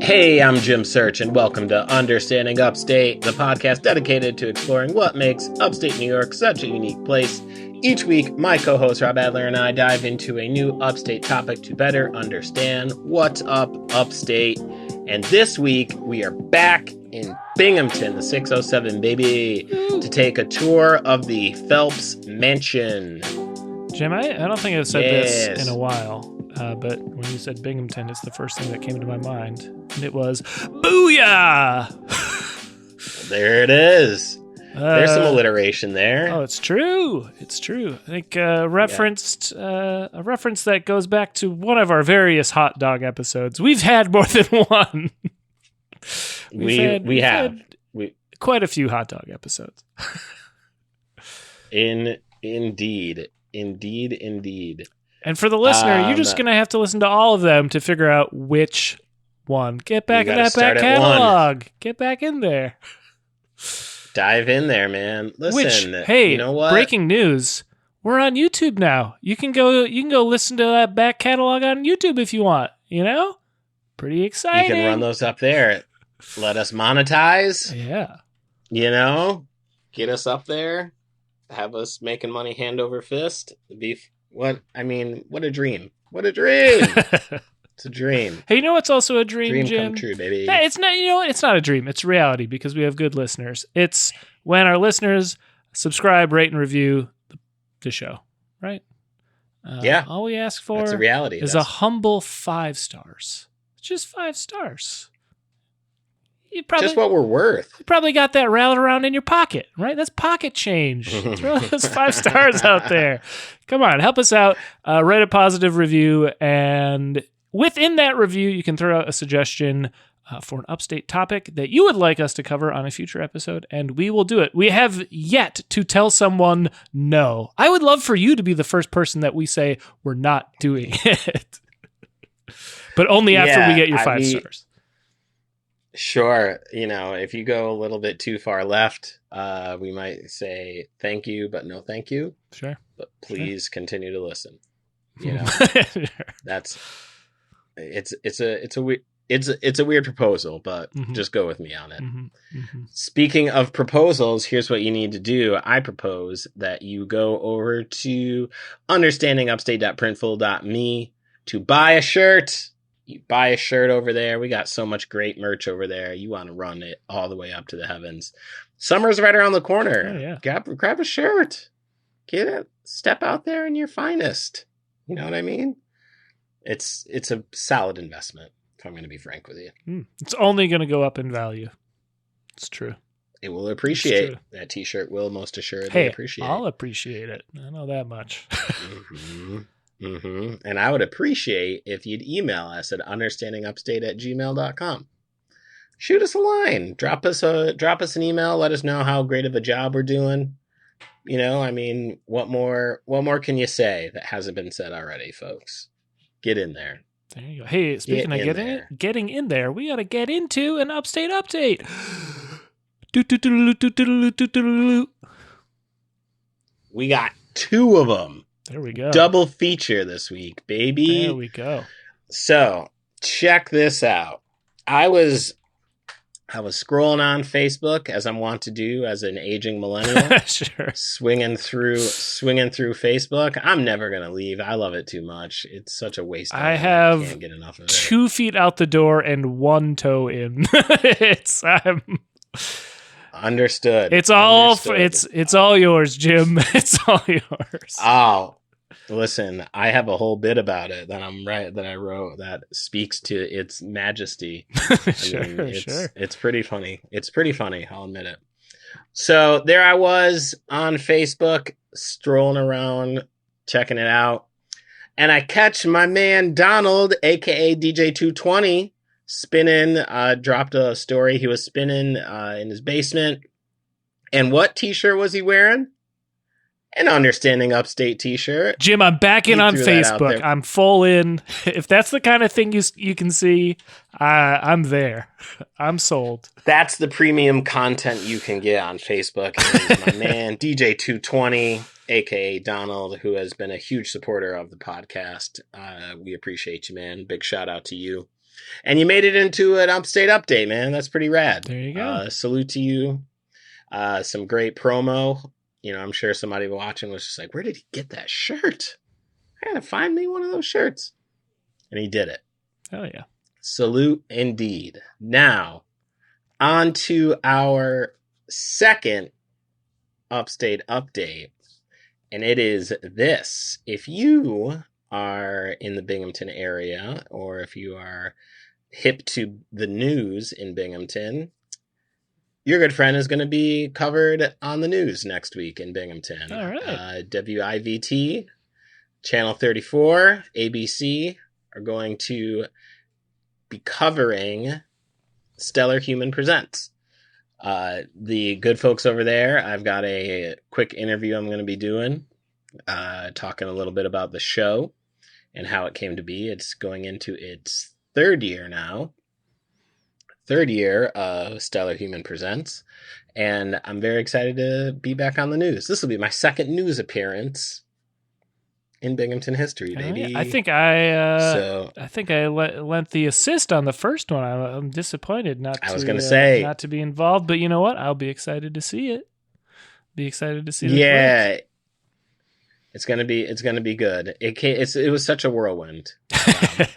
Hey, I'm Jim Search, and welcome to Understanding Upstate, the podcast dedicated to exploring what makes upstate New York such a unique place. Each week, my co-host Rob Adler and I dive into a new upstate topic to better understand what's up upstate. And this week, we are back in Binghamton, the 607, baby, to take a tour of the Phelps Mansion. Jim, I don't think I've said this in a while, but when you said Binghamton, it's the first thing that came to my mind, and it was Booyah! There it is. There's some alliteration there. Oh, it's true. It's true. I think a reference that goes back to one of our various hot dog episodes. We've had more than one. We've had quite a few hot dog episodes. Indeed. And for the listener, you're just going to have to listen to all of them to figure out which one. Get back in that back catalog. Get back in there. Dive in there, man. Listen, hey, you know what? Breaking news. We're on YouTube now. You can go listen to that back catalog on YouTube if you want, you know? Pretty exciting. You can run those up there. Let us monetize. Yeah. You know? Get us up there. Have us making money hand over fist. What a dream. What a dream. It's a dream. Hey, you know what's also a dream, Jim? Dream come true, baby. Yeah, it's not, you know what? It's not a dream. It's reality because we have good listeners. It's when our listeners subscribe, rate, and review the show, right? Yeah. All we ask for That's a reality. is a humble 5 stars. It's just 5 stars. Just what we're worth. You probably got that rattling around in your pocket, right? That's pocket change. Throw those 5 stars out there. Come on, help us out. Write a positive review, and within that review, you can throw out a suggestion for an upstate topic that you would like us to cover on a future episode, and we will do it. We have yet to tell someone no. I would love for you to be the first person that we say we're not doing it, but only after we get your 5 stars. Sure. You know, if you go a little bit too far left, we might say thank you, but no thank you. Sure. But please continue to listen. You know, it's a weird proposal, but just go with me on it. Speaking of proposals, here's what you need to do. I propose that you go over to understandingupstate.printful.me to buy a shirt. You buy a shirt over there. We got so much great merch over there. You want to run it all the way up to the heavens. Summer's right around the corner. Oh, yeah. Grab a shirt. Get it. Step out there in your finest. You know what I mean? It's a solid investment, if I'm going to be frank with you. It's only going to go up in value. It's true. It will appreciate. That t-shirt will most assuredly appreciate. I'll appreciate it. I know that much. And I would appreciate if you'd email us at understandingupstate@gmail.com. Shoot us a line. Drop us an email. Let us know how great of a job we're doing. You know, I mean, what more can you say that hasn't been said already, folks? Get in there. There you go. Hey, speaking of getting in there, we got to get into an upstate update. We got 2 of them. There we go. Double feature this week, baby. There we go. So, check this out. I was scrolling on Facebook, as I'm wont to do as an aging millennial. Sure. Swinging through Facebook. I'm never going to leave. I love it too much. It's such a waste of time. I have can't get enough of it. 2 feet out the door and 1 toe in. Understood. It's all yours, Jim. It's all yours. Oh, listen, I have a whole bit about it that I wrote that speaks to its majesty. Sure. It's pretty funny. I'll admit it. So there I was on Facebook, strolling around, checking it out, and I catch my man Donald, aka DJ220. Spinning, dropped a story. He was spinning in his basement. And what t-shirt was he wearing? An Understanding Upstate t-shirt. Jim, I'm back in on Facebook. I'm full in. If that's the kind of thing you can see, I'm there. I'm sold. That's the premium content you can get on Facebook. And my man, DJ220, a.k.a. Donald, who has been a huge supporter of the podcast. We appreciate you, man. Big shout out to you. And you made it into an Upstate update, man. That's pretty rad. There you go. Salute to you. Some great promo. I'm sure somebody watching was just like, where did he get that shirt? I gotta find me one of those shirts. And he did it. Hell yeah. Salute indeed. Now, on to our second Upstate update. And it is this. If you are in the Binghamton area, or if you are hip to the news in Binghamton, your good friend is going to be covered on the news next week in Binghamton. All right. WIVT, Channel 34, ABC are going to be covering Stellar Human Presents. The good folks over there, I've got a quick interview I'm going to be doing, talking a little bit about the show and how it came to be. It's going into its third year now. Third year of Stellar Human Presents, and I'm very excited to be back on the news. This will be my second news appearance in Binghamton history, baby. I think I lent the assist on the first one. I'm disappointed not to be involved, but you know what? I'll be excited to see it. Be excited to see. Yeah. It's gonna be good. It was such a whirlwind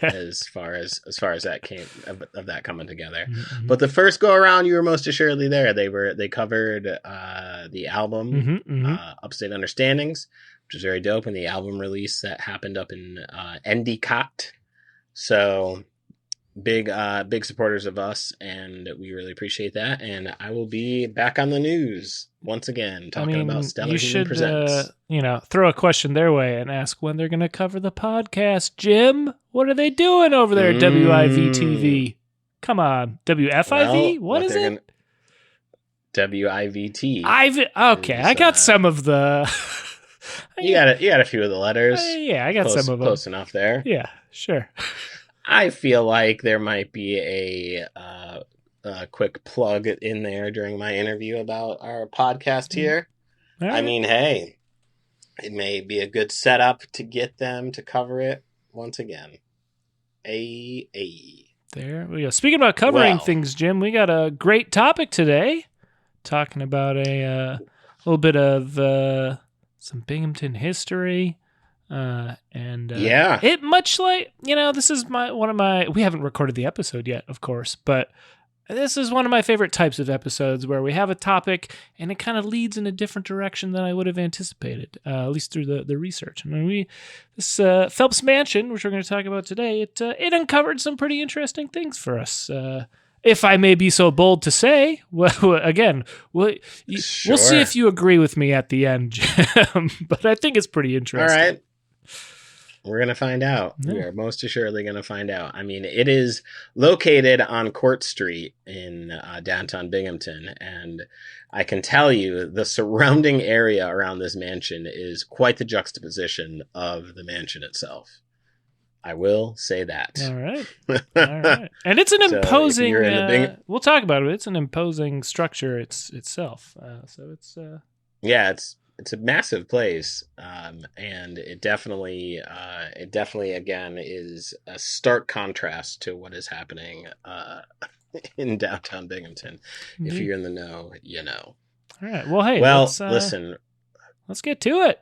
as far as that came of that coming together. Mm-hmm. But the first go around, you were most assuredly there. They covered the album Upstate Understandings, which was very dope, and the album release that happened up in Endicott. So big supporters of us, and we really appreciate that. And I will be back on the news once again talking about Stellar Human Presents. Throw a question their way and ask when they're going to cover the podcast. Jim, what are they doing over there at WIVTV? Come on, WFIV? Well, what is it? WIVT. I got some of the. You got a few of the letters. Yeah, I got some of them. Close enough there. Yeah, sure. I feel like there might be a quick plug in there during my interview about our podcast here. Right. I mean, hey, it may be a good setup to get them to cover it once again. There we go. Speaking about covering things, Jim, we got a great topic today. Talking about a little bit of some Binghamton history. It much like, this is we haven't recorded the episode yet, of course, but this is one of my favorite types of episodes where we have a topic and it kind of leads in a different direction than I would have anticipated, at least through the research. I mean, this Phelps Mansion, which we're going to talk about today, it uncovered some pretty interesting things for us. If I may be so bold to say, again, we'll see if you agree with me at the end, Jim, but I think it's pretty interesting. All right. We're going to find out. Yeah. We are most assuredly going to find out. I mean, it is located on Court Street in downtown Binghamton, and I can tell you the surrounding area around this mansion is quite the juxtaposition of the mansion itself. I will say that. All right. And it's an imposing, we'll talk about it. It's an imposing structure itself. It's a massive place, and it definitely again is a stark contrast to what is happening in downtown Binghamton. Mm-hmm. If you're in the know, you know. All right. Well, hey. Listen. Let's get to it.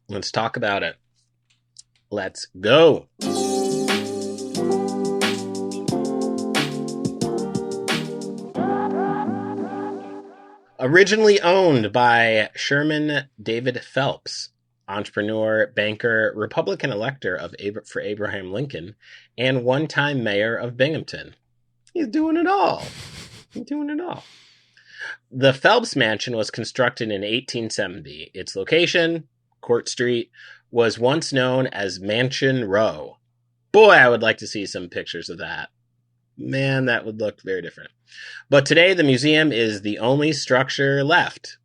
Let's talk about it. Let's go. Originally owned by Sherman David Phelps, entrepreneur, banker, Republican elector for Abraham Lincoln, and one-time mayor of Binghamton. He's doing it all. The Phelps Mansion was constructed in 1870. Its location, Court Street, was once known as Mansion Row. Boy, I would like to see some pictures of that. Man, that would look very different. But today, the museum is the only such structure left.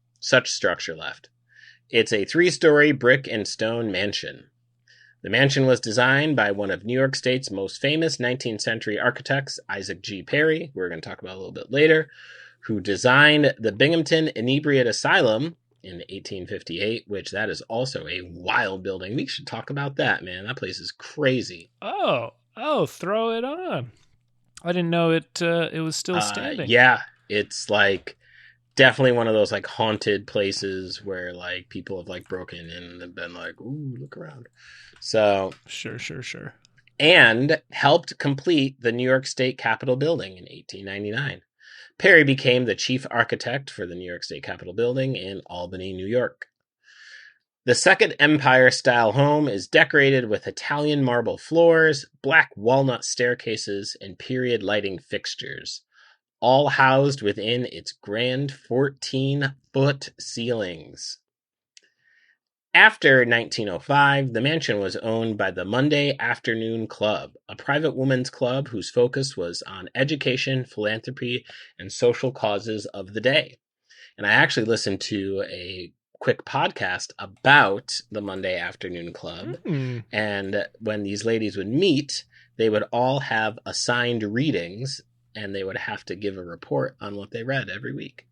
It's a 3-story brick and stone mansion. The mansion was designed by one of New York State's most famous 19th century architects, Isaac G. Perry, who we're going to talk about a little bit later, who designed the Binghamton Inebriate Asylum in 1858, which that is also a wild building. We should talk about that, man. That place is crazy. Oh, Oh, throw it on. I didn't know it was still standing. Yeah, it's like definitely one of those like haunted places where like people have like broken in and been like, ooh, look around. So Sure. and helped complete the New York State Capitol building in 1899. Perry became the chief architect for the New York State Capitol building in Albany, New York. The second Empire-style home is decorated with Italian marble floors, black walnut staircases, and period lighting fixtures, all housed within its grand 14-foot ceilings. After 1905, the mansion was owned by the Monday Afternoon Club, a private women's club whose focus was on education, philanthropy, and social causes of the day. And I actually listened to a quick podcast about the Monday Afternoon Club. And when these ladies would meet, they would all have assigned readings and they would have to give a report on what they read every week.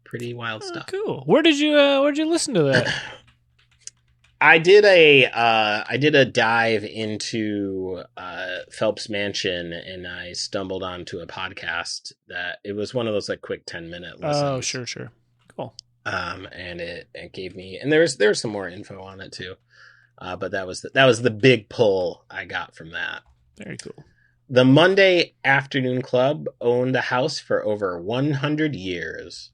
Pretty wild stuff. Cool. Where'd you listen to that? I did a dive into Phelps Mansion, and I stumbled onto a podcast that it was one of those like quick 10-minute listens. Oh, sure. Cool. And it gave me, and there's some more info on it too. But that was the big pull I got from that. Very cool. The Monday Afternoon Club owned the house for over 100 years.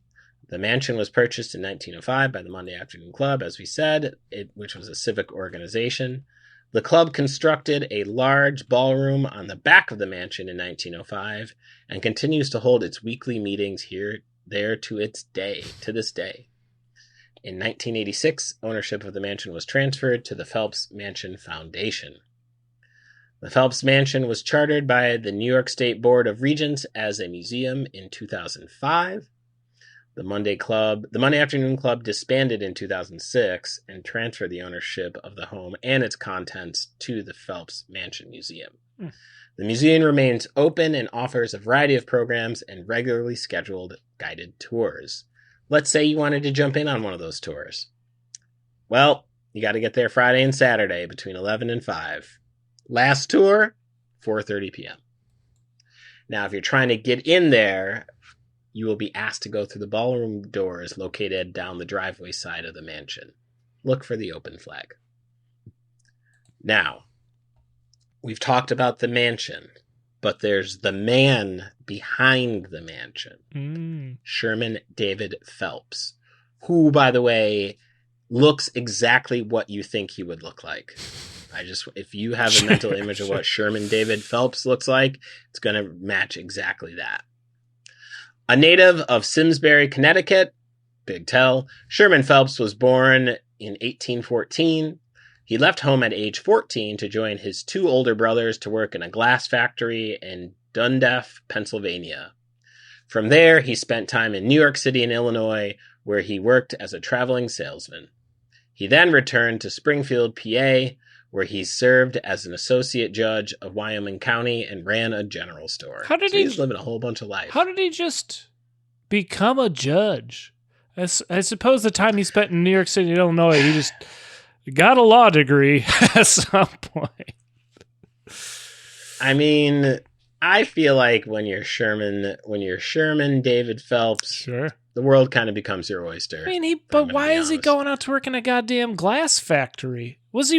The mansion was purchased in 1905 by the Monday Afternoon Club, as we said, which was a civic organization. The club constructed a large ballroom on the back of the mansion in 1905 and continues to hold its weekly meetings there to this day. In 1986, ownership of the mansion was transferred to the Phelps Mansion Foundation. The Phelps Mansion was chartered by the New York State Board of Regents as a museum in 2005. The Monday Afternoon Club disbanded in 2006 and transferred the ownership of the home and its contents to the Phelps Mansion Museum. The museum remains open and offers a variety of programs and regularly scheduled guided tours. Let's say you wanted to jump in on one of those tours. Well, you got to get there Friday and Saturday between 11 and 5. Last tour, 4:30 p.m. Now, if you're trying to get in there, you will be asked to go through the ballroom doors located down the driveway side of the mansion. Look for the open flag. Now, we've talked about the mansion, but there's the man behind the mansion, Sherman David Phelps, who, by the way, looks exactly what you think he would look like. If you have a mental image of what Sherman David Phelps looks like, it's going to match exactly that. A native of Simsbury, Connecticut, big tell, Sherman Phelps was born in 1814. He left home at age 14 to join his two older brothers to work in a glass factory in Dundas, Pennsylvania. From there, he spent time in New York City and Illinois, where he worked as a traveling salesman. He then returned to Springfield, PA, where he served as an associate judge of Wyoming County and ran a general store. He's living a whole bunch of life. How did he just become a judge? I suppose the time he spent in New York City and Illinois, he just got a law degree at some point. I mean, I feel like when you're Sherman David Phelps, sure, the world kind of becomes your oyster. I mean, but why is he going out to work in a goddamn glass factory? Was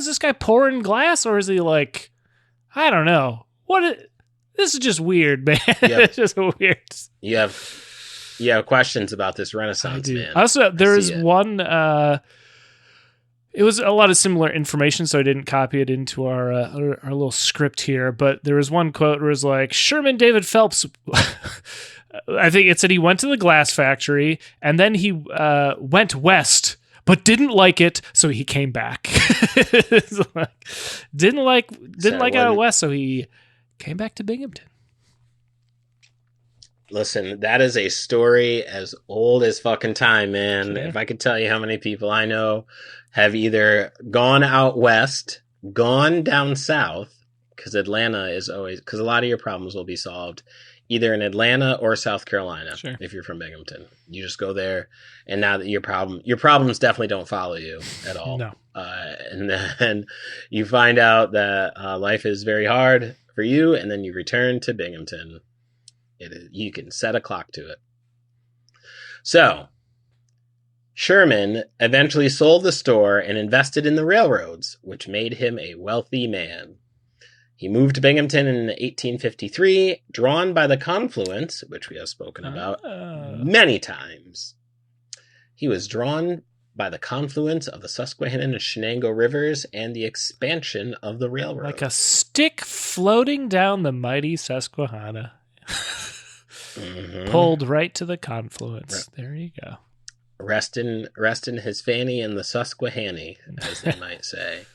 this guy pouring glass, or is he like, I don't know. This is just weird, man. It's just weird. You have questions about this Renaissance man. Also, there is one. It was a lot of similar information, so I didn't copy it into our little script here. But there was one quote where it was like, Sherman David Phelps. I think it said he went to the glass factory and then he went west, but didn't like it, so he came back. Didn't like out west, so he came back to Binghamton. Listen, that is a story as old as fucking time, man. Sure. If I could tell you how many people I know have either gone out west, gone down south, because Atlanta is always, because a lot of your problems will be solved either in Atlanta or South Carolina. Sure. If you're from Binghamton. You just go there, and now that your problems definitely don't follow you at all. No. And then you find out that life is very hard for you, and then you return to Binghamton. You can set a clock to it. So, Sherman eventually sold the store and invested in the railroads, which made him a wealthy man. He moved to Binghamton in 1853, drawn by the confluence, which we have spoken about many times. He was drawn by the confluence of the Susquehanna and Shenango rivers and the expansion of the railroad. Like a stick floating down the mighty Susquehanna. Pulled right to the confluence. There you go. Rest in his fanny in the Susquehanna, as they might say.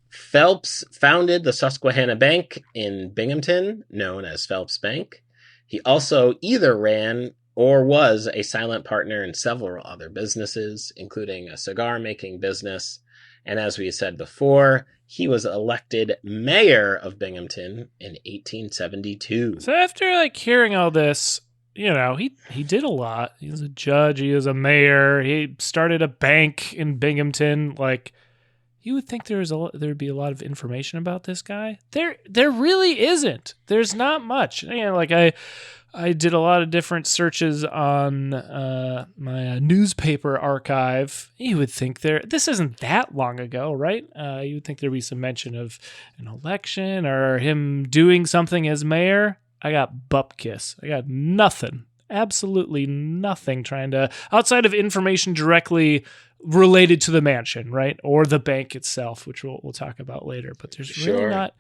Phelps founded the Susquehanna Bank in Binghamton, known as Phelps Bank. He also either ran or was a silent partner in several other businesses, including a cigar-making business. And as we said before, he was elected mayor of Binghamton in 1872. So after hearing all this, he did a lot. He was a judge. He was a mayor. He started a bank in Binghamton. You would think there'd be a lot of information about this guy. There really isn't. There's not much. I did a lot of different searches on my newspaper archive. You would think this isn't that long ago, right? You would think there'd be some mention of an election or him doing something as mayor. I got bupkis. I got nothing. Absolutely nothing outside of information directly related to the mansion, right? Or the bank itself, which we'll talk about later. But there's really not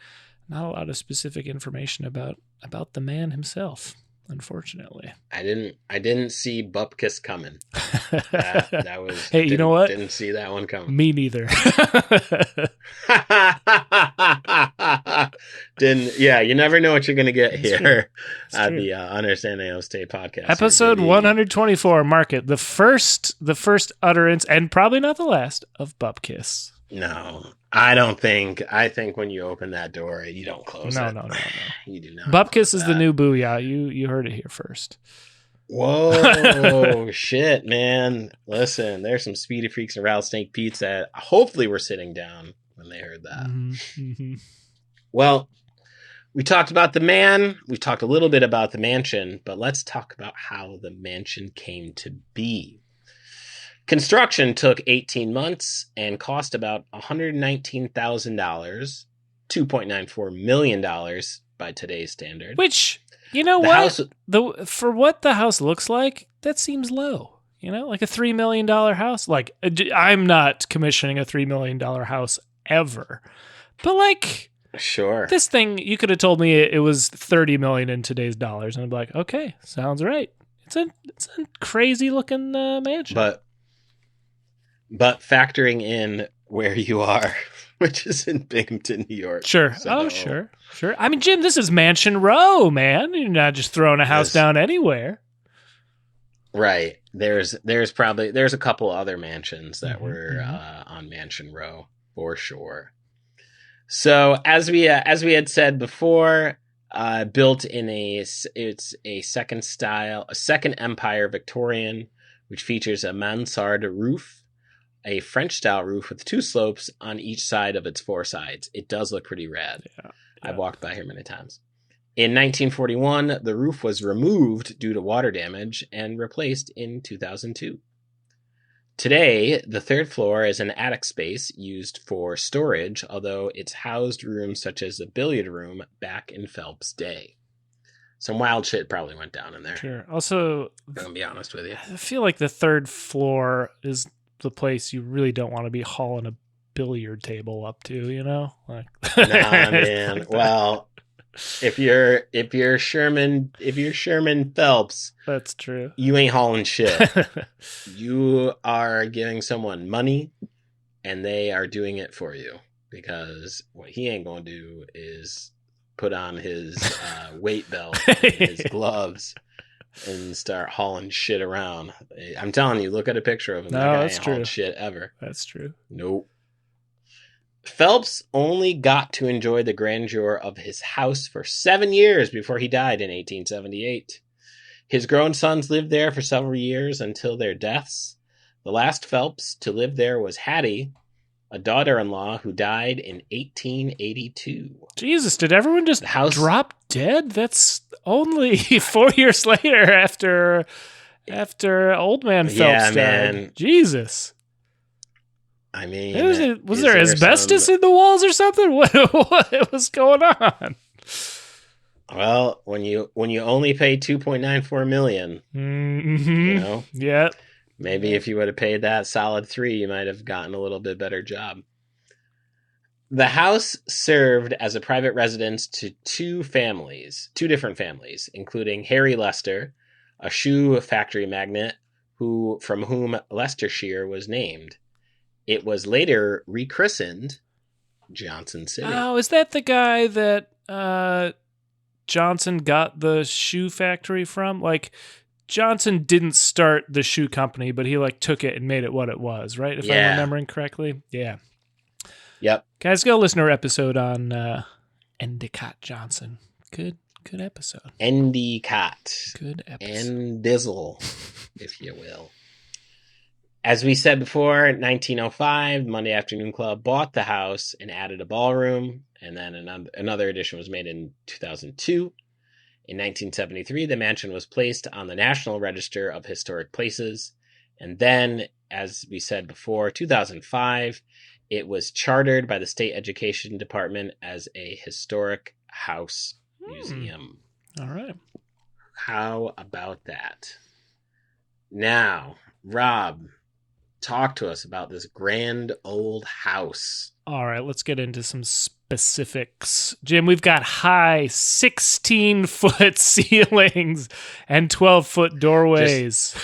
a lot of specific information about the man himself, unfortunately. I didn't see bupkis coming. That was hey, you know what? Didn't see that one coming. Me neither. You never know what you're going to get here at the Understanding Upstate podcast. Episode 124, mark it. The first utterance, and probably not the last, of bupkis. No, I don't think. I think when you open that door, you don't close it. No. You do not. Bupkis is the new booyah. You heard it here first. Whoa, shit, man. Listen, there's some Speedy Freaks and Rattlesnake Pete's that hopefully were sitting down when they heard that. Mm-hmm. Well, we talked about the man. We talked a little bit about the mansion, but let's talk about how the mansion came to be. Construction took 18 months and cost about $119,000, $2.94 million by today's standard. Which, you know what? For what the house looks like, that seems low. Like a $3 million house. I'm not commissioning a $3 million house ever. But sure. This thing, you could have told me it was $30 million in today's dollars. And I'd be like, okay, sounds right. It's a crazy looking mansion. But factoring in where you are, which is in Binghamton, New York. Sure. So. Sure. I mean, Jim, this is Mansion Row, man. You're not just throwing a house down anywhere. Right. There's a couple other mansions that were on Mansion Row for sure. So as we had said before, built in it's a second empire Victorian, which features a mansard roof, a French style roof with two slopes on each side of its four sides. It does look pretty rad. Yeah. I've walked by here many times. In 1941, the roof was removed due to water damage and replaced in 2002. Today, the third floor is an attic space used for storage, although it's housed rooms such as the billiard room back in Phelps' day. Some wild shit probably went down in there. Sure. Also, I'm going to be honest with you. I feel like the third floor is the place you really don't want to be hauling a billiard table up to, Nah, man. Well, if you're Sherman Phelps, that's true. You ain't hauling shit. You are giving someone money, and they are doing it for you, because what he ain't gonna do is put on his weight belt, and his gloves, and start hauling shit around. I'm telling you, look at a picture of him. No, that guy that's ain't true. hauling shit ever. That's true. Nope. Phelps only got to enjoy the grandeur of his house for 7 years before he died in 1878. His grown sons lived there for several years until their deaths. The last Phelps to live there was Hattie, a daughter-in-law who died in 1882. Jesus, did everyone just drop dead? That's only 4 years later after old man Phelps died. Man. Jesus. I mean, was there asbestos in the walls or something? What was going on? Well, when you only pay $2.94 million, you know, yeah, maybe if you would have paid that solid $3 million, you might have gotten a little bit better job. The house served as a private residence to two different families, including Harry Lester, a shoe factory magnate from whom Leicestershire was named. It was later rechristened Johnson City. Oh, is that the guy that Johnson got the shoe factory from? Like, Johnson didn't start the shoe company, but he took it and made it what it was, right? If I'm remembering correctly. Yeah. Yep. Guys, go listen to our episode on Endicott Johnson. Good episode. Endicott. Good episode. Endizzle, if you will. As we said before, in 1905, Monday Afternoon Club bought the house and added a ballroom, and then another addition was made in 2002. In 1973, the mansion was placed on the National Register of Historic Places, and then, as we said before, 2005, it was chartered by the State Education Department as a historic house museum. All right. How about that? Now, Rob, talk to us about this grand old house. All right, let's get into some specifics. Jim, we've got high 16-foot ceilings and 12-foot doorways.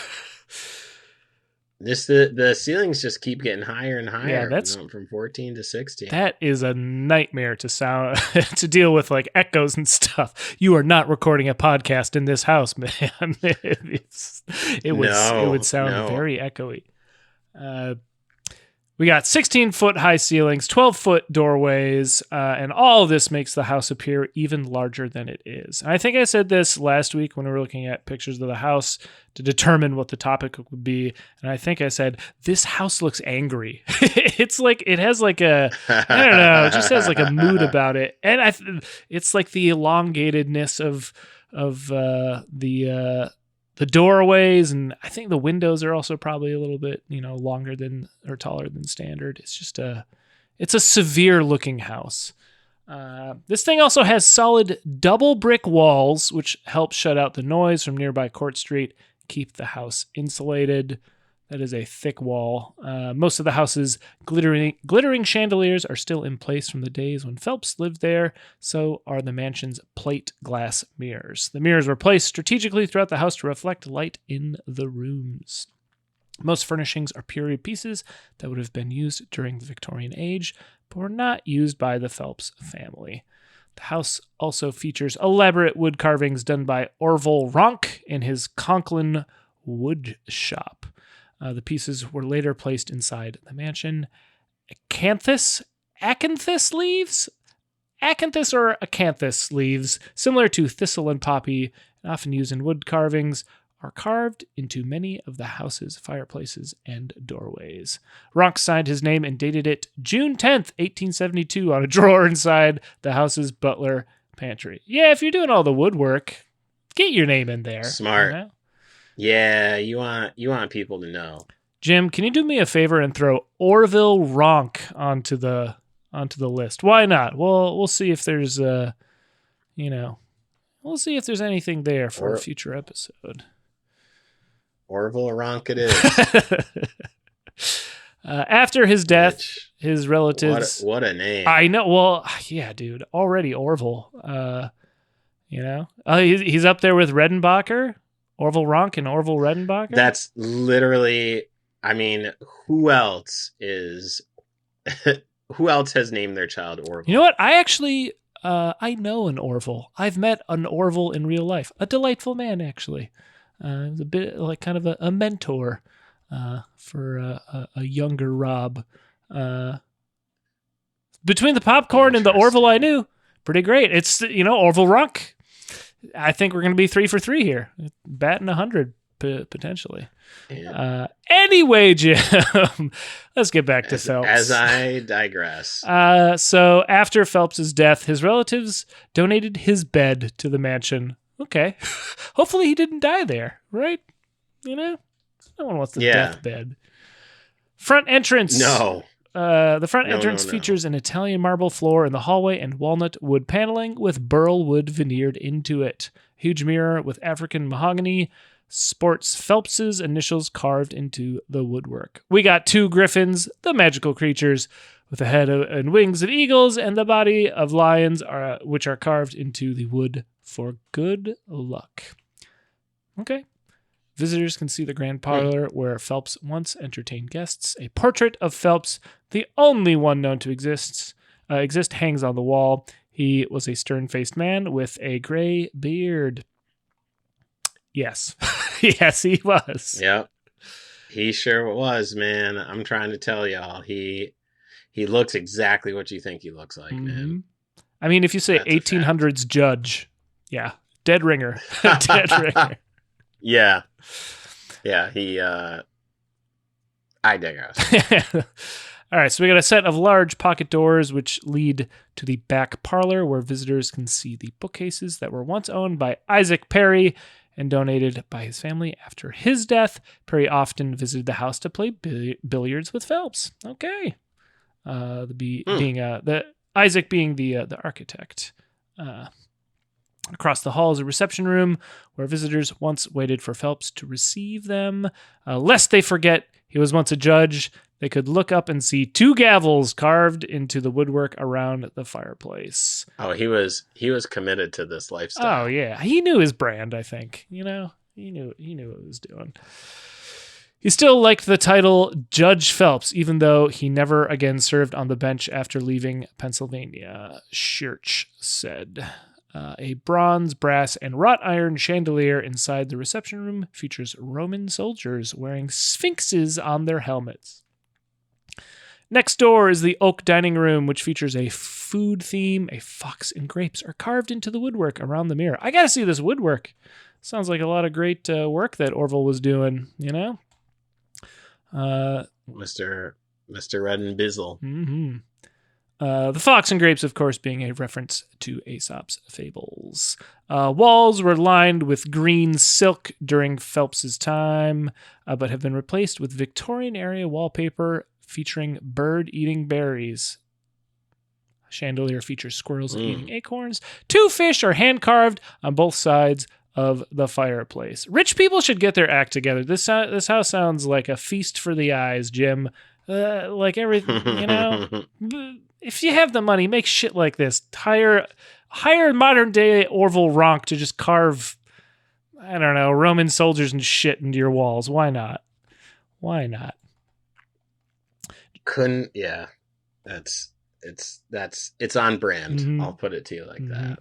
The ceilings just keep getting higher and higher. Yeah, that's from 14 to 16. That is a nightmare to deal with, echoes and stuff. You are not recording a podcast in this house, man. It would sound very echoey. We got 16-foot high ceilings, 12-foot doorways, and all of this makes the house appear even larger than it is. And I think I said this last week when we were looking at pictures of the house to determine what the topic would be. And I think I said, this house looks angry. It's it has I don't know, it just has a mood about it. And it's the elongatedness of the doorways, and I think the windows are also probably a little bit, longer than or taller than standard. It's just it's a severe looking house. This thing also has solid double brick walls, which help shut out the noise from nearby Court Street, keep the house insulated. That is a thick wall. Most of the house's glittering chandeliers are still in place from the days when Phelps lived there, so are the mansion's plate glass mirrors. The mirrors were placed strategically throughout the house to reflect light in the rooms. Most furnishings are period pieces that would have been used during the Victorian age, but were not used by the Phelps family. The house also features elaborate wood carvings done by Orville Ronk in his Conklin wood shop. The pieces were later placed inside the mansion. Acanthus leaves? Acanthus or acanthus leaves, similar to thistle and poppy, and often used in wood carvings, are carved into many of the house's fireplaces and doorways. Ronk signed his name and dated it June 10th, 1872, on a drawer inside the house's butler pantry. Yeah, if you're doing all the woodwork, get your name in there. Smart. Yeah, you want people to know. Jim, can you do me a favor and throw Orville Ronk onto the list? Why not? We'll see if there's we'll see if there's anything there for a future episode. Orville Ronk it is. After his death, his relatives. What a name! I know. Well, yeah, dude. Already Orville. He's up there with Redenbacher. Orville Ronk and Orville Redenbacher? That's literally, who else has named their child Orville? You know what? I actually, I know an Orville. I've met an Orville in real life. A delightful man, actually. A bit kind of a mentor for a younger Rob. Between the popcorn and the Orville I knew, pretty great. It's, Orville Ronk. I think we're going to be 3 for 3 here. Batting 100. potentially. Yeah. Anyway, Jim, let's get back to Phelps. As I digress. So after Phelps's death, his relatives donated his bed to the mansion. Okay. Hopefully he didn't die there, right? You know? No one wants the deathbed. Front entrance. No. The front entrance features an Italian marble floor in the hallway and walnut wood paneling with burl wood veneered into it. Huge mirror with African mahogany sports Phelps's initials carved into the woodwork. We got 2 griffins, the magical creatures, with the head and wings of eagles and the body of lions, which are carved into the wood for good luck. Okay. Visitors can see the grand parlor where Phelps once entertained guests. A portrait of Phelps, the only one known to exist, hangs on the wall. He was a stern-faced man with a gray beard. Yes. Yes, he was. Yep. He sure was, man. I'm trying to tell y'all. He looks exactly what you think he looks like, man. I mean, if you say 1800s judge, yeah, dead ringer. Dead ringer. Yeah. Yeah, I digress. All right, so we got a set of large pocket doors which lead to the back parlor where visitors can see the bookcases that were once owned by Isaac Perry and donated by his family after his death. Perry often visited the house to play billiards with Phelps. Okay. Isaac being the architect. Across the hall is a reception room where visitors once waited for Phelps to receive them. Lest they forget he was once a judge, they could look up and see 2 gavels carved into the woodwork around the fireplace. Oh, he was committed to this lifestyle. Oh yeah, he knew his brand. I think he knew what he was doing. He still liked the title Judge Phelps, even though he never again served on the bench after leaving Pennsylvania. Schurch said. A bronze, brass, and wrought iron chandelier inside the reception room features Roman soldiers wearing sphinxes on their helmets. Next door is the oak dining room, which features a food theme. A fox and grapes are carved into the woodwork around the mirror. I gotta see this woodwork. Sounds like a lot of great work that Orville was doing, you know? Mr. Red and Bizzle. Mm-hmm. The fox and grapes, of course, being a reference to Aesop's fables. Walls were lined with green silk during Phelps's time, but have been replaced with Victorian-era wallpaper featuring bird eating berries. Chandelier features squirrels eating acorns. 2 fish are hand-carved on both sides of the fireplace. Rich people should get their act together. This house sounds like a feast for the eyes, Jim. Like everything, you know... If you have the money, make shit like this. Hire modern day Orville Ronk to just carve, I don't know, Roman soldiers and shit into your walls. Why not? Why not? Yeah. It's on brand. Mm-hmm. I'll put it to you like that.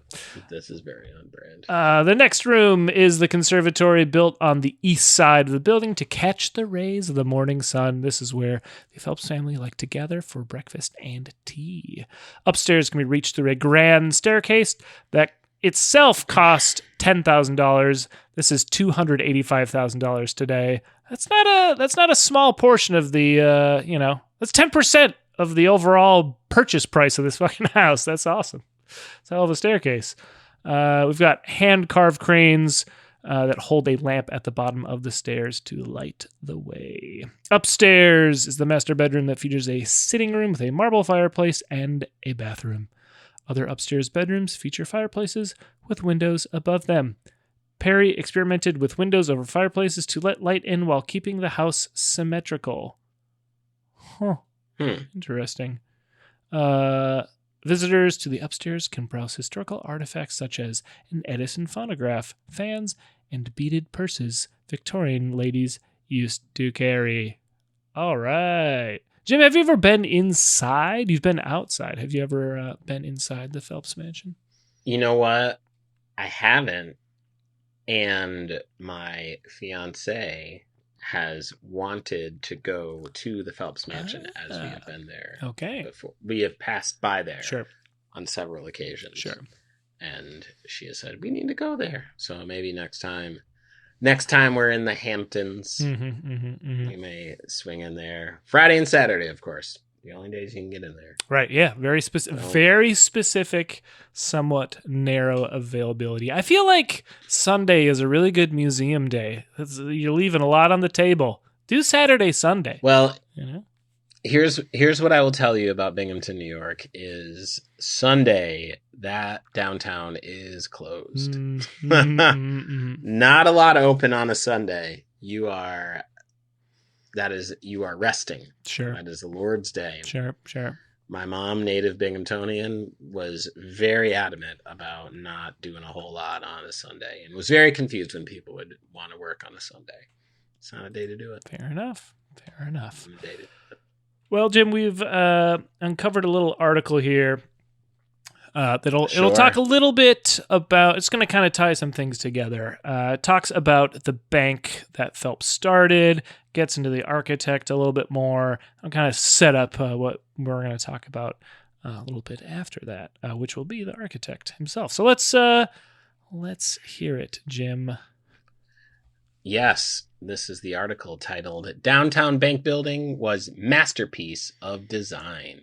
This is very on brand. The next room is the conservatory built on the east side of the building to catch the rays of the morning sun. This is where the Phelps family like to gather for breakfast and tea. Upstairs can be reached through a grand staircase that itself cost $10,000. This is $285,000 today. That's not a small portion of the that's 10% of the overall purchase price of this fucking house. That's awesome. It's a hell of a staircase. We've got hand-carved cranes that hold a lamp at the bottom of the stairs to light the way. Upstairs is the master bedroom that features a sitting room with a marble fireplace and a bathroom. Other upstairs bedrooms feature fireplaces with windows above them. Perry experimented with windows over fireplaces to let light in while keeping the house symmetrical. Huh. Interesting. Visitors to the upstairs can browse historical artifacts such as an Edison phonograph, fans, and beaded purses Victorian ladies used to carry. All right. Jim, have you ever been inside? You've been outside. Have you ever been inside the Phelps Mansion? You know what? I haven't. And my fiance has wanted to go to the Phelps Mansion as we have been there. Okay. Before. We have passed by there Sure. on several occasions. Sure. And she has said, we need to go there. So maybe next time Next time we're in the Hamptons, we may swing in there. Friday and Saturday, of course. The only days you can get in there. Right, yeah. Very specific, somewhat narrow availability. I feel like Sunday is a really good museum day. You're leaving a lot on the table. Do Saturday, Sunday. Well, you know? Here's what I will tell you about Binghamton, New York, is Sunday, that downtown is closed. Not a lot open on a Sunday. You are resting. Sure. That is the Lord's Day. Sure. My mom, native Binghamtonian, was very adamant about not doing a whole lot on a Sunday and was very confused when people would want to work on a Sunday. It's not a day to do it. Fair enough. Not a day to do it. Well, Jim, we've uncovered a little article here it'll talk a little bit about. It's going to kind of tie some things together. It talks about the bank that Phelps started, gets into the architect a little bit more, and kind of set up what we're going to talk about a little bit after that, which will be the architect himself. So let's hear it, Jim. Yes. This is the article titled Downtown Bank Building Was Masterpiece of Design,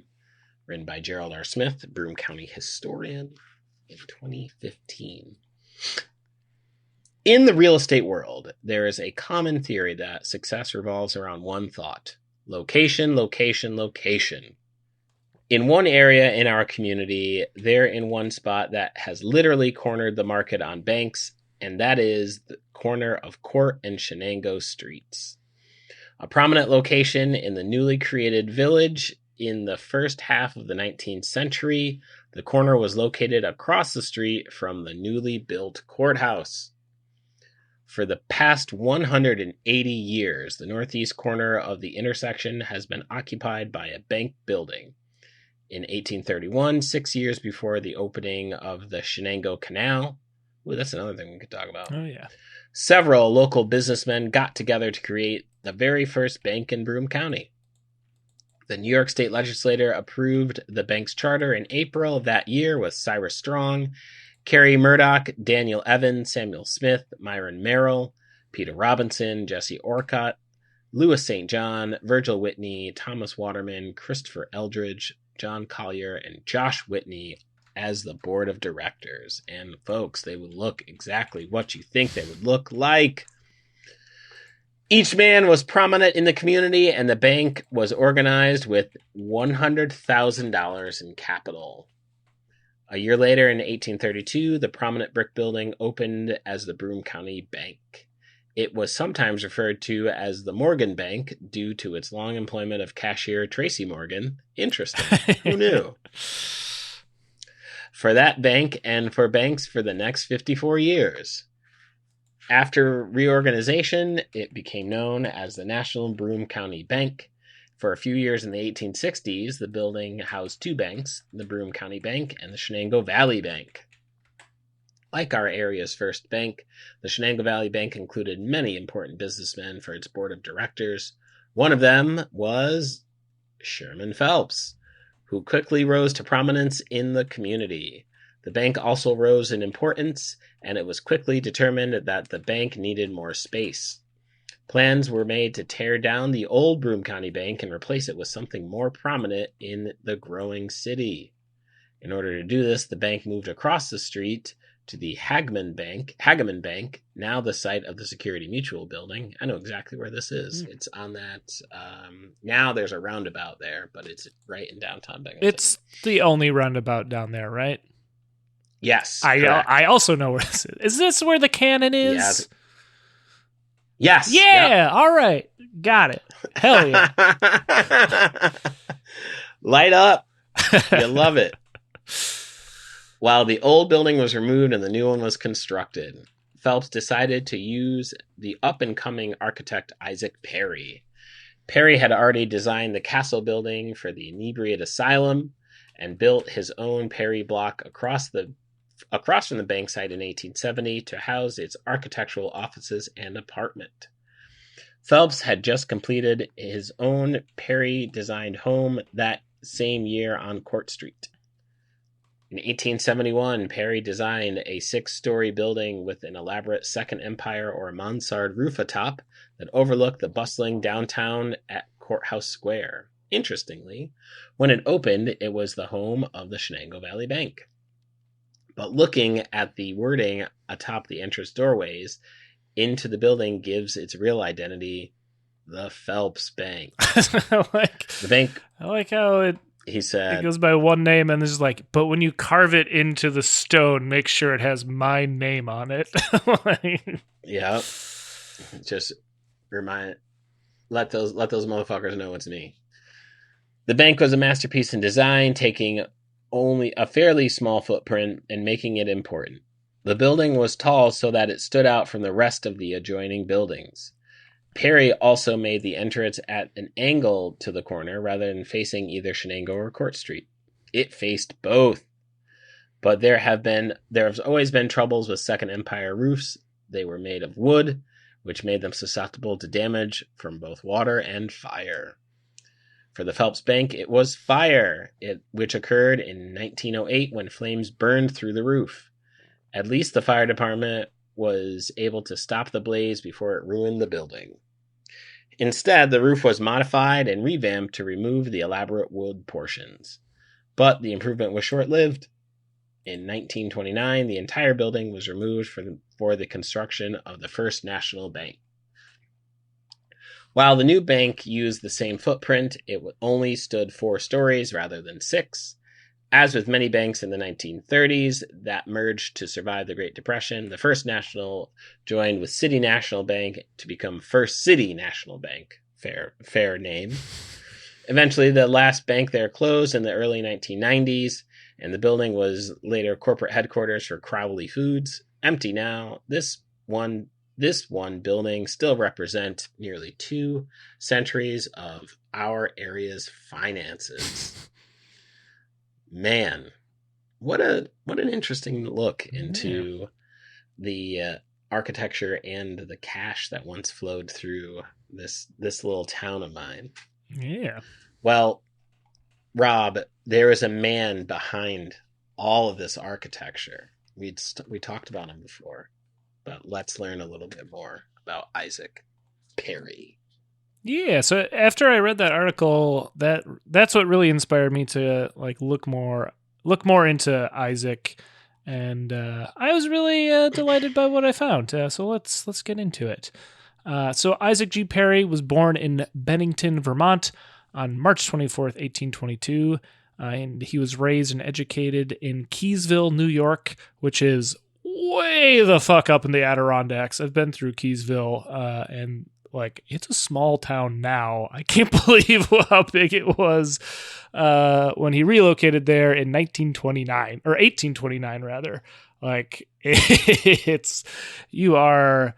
written by Gerald R. Smith, Broome County historian, in 2015. In the real estate world, there is a common theory that success revolves around one thought: location, location, location. In one area in our community, they're in one spot that has literally cornered the market on banks, and that is the corner of Court and Shenango Streets. A prominent location in the newly created village in the first half of the 19th century, the corner was located across the street from the newly built courthouse. For the past 180 years, the northeast corner of the intersection has been occupied by a bank building. In 1831, 6 years before the opening of the Shenango Canal, that's another thing we could talk about. Oh, yeah. Several local businessmen got together to create the very first bank in Broome County. The New York State Legislature approved the bank's charter in April of that year with Cyrus Strong, Carrie Murdoch, Daniel Evans, Samuel Smith, Myron Merrill, Peter Robinson, Jesse Orcutt, Louis St. John, Virgil Whitney, Thomas Waterman, Christopher Eldridge, John Collier, and Josh Whitney as the board of directors. And folks, they would look exactly what you think they would look like. Each man was prominent in the community, and the bank was organized with $100,000 in capital. A year later, in 1832, the prominent brick building opened as the Broome County Bank. It was sometimes referred to as the Morgan Bank due to its long employment of cashier Tracy Morgan. Interesting. Who knew? For that bank and for banks for the next 54 years. After reorganization, it became known as the National Broome County Bank. For a few years in the 1860s, the building housed two banks, the Broome County Bank and the Shenango Valley Bank. Like our area's first bank, the Shenango Valley Bank included many important businessmen for its board of directors. One of them was Sherman Phelps, who quickly rose to prominence in the community. The bank also rose in importance, and it was quickly determined that the bank needed more space. Plans were made to tear down the old Broome County Bank and replace it with something more prominent in the growing city. In order to do this, the bank moved across the street to the Hageman Bank, now the site of the Security Mutual building. I know exactly where this is. It's on that, now there's a roundabout there, but it's right in downtown Binghamton. It's the only roundabout down there, right? Yes. I also know where this is. Is this where the cannon is? Yes. Yeah. Yep. All right. Got it. Hell yeah. Light up. You love it. While the old building was removed and the new one was constructed, Phelps decided to use the up-and-coming architect Isaac Perry. Perry had already designed the Castle building for the Inebriate Asylum and built his own Perry block across from the bank site in 1870 to house its architectural offices and apartment. Phelps had just completed his own Perry-designed home that same year on Court Street. In 1871, Perry designed a 6-story building with an elaborate Second Empire or mansard roof atop that overlooked the bustling downtown at Courthouse Square. Interestingly, when it opened, it was the home of the Shenango Valley Bank. But looking at the wording atop the entrance doorways into the building gives its real identity, the Phelps Bank. I like how he said, it goes by one name, and there's like, but when you carve it into the stone, make sure it has my name on it. Yep. Just let those motherfuckers know it's me. The bank was a masterpiece in design, taking only a fairly small footprint and making it important. The building was tall so that it stood out from the rest of the adjoining buildings. Perry also made the entrance at an angle to the corner rather than facing either Shenango or Court Street. It faced both. But there have always been troubles with Second Empire roofs. They were made of wood, which made them susceptible to damage from both water and fire. For the Phelps Bank, it was fire, which occurred in 1908 when flames burned through the roof. At least the fire department was able to stop the blaze before it ruined the building. Instead, the roof was modified and revamped to remove the elaborate wood portions. But the improvement was short-lived. In 1929, the entire building was removed for the construction of the First National Bank. While the new bank used the same footprint, it only stood 4 stories rather than 6. As with many banks in the 1930s that merged to survive the Great Depression, the First National joined with City National Bank to become First City National Bank. Fair name. Eventually, the last bank there closed in the early 1990s, and the building was later corporate headquarters for Crowley Foods. Empty now, this one building still represents nearly 2 centuries of our area's finances. Man, what an interesting look into the architecture and the cash that once flowed through this little town of mine. Yeah. Well, Rob, there is a man behind all of this architecture. We talked about him before, but let's learn a little bit more about Isaac Perry. Yeah, so after I read that article, that's what really inspired me to like look more into Isaac, and I was really delighted by what I found. So let's get into it. So Isaac G. Perry was born in Binghamton, Vermont, on March 24th, 1822, and he was raised and educated in Keysville, New York, which is way the fuck up in the Adirondacks. I've been through Keysville, and like, it's a small town now. I can't believe how big it was when he relocated there in 1929, or 1829 rather. Like, you are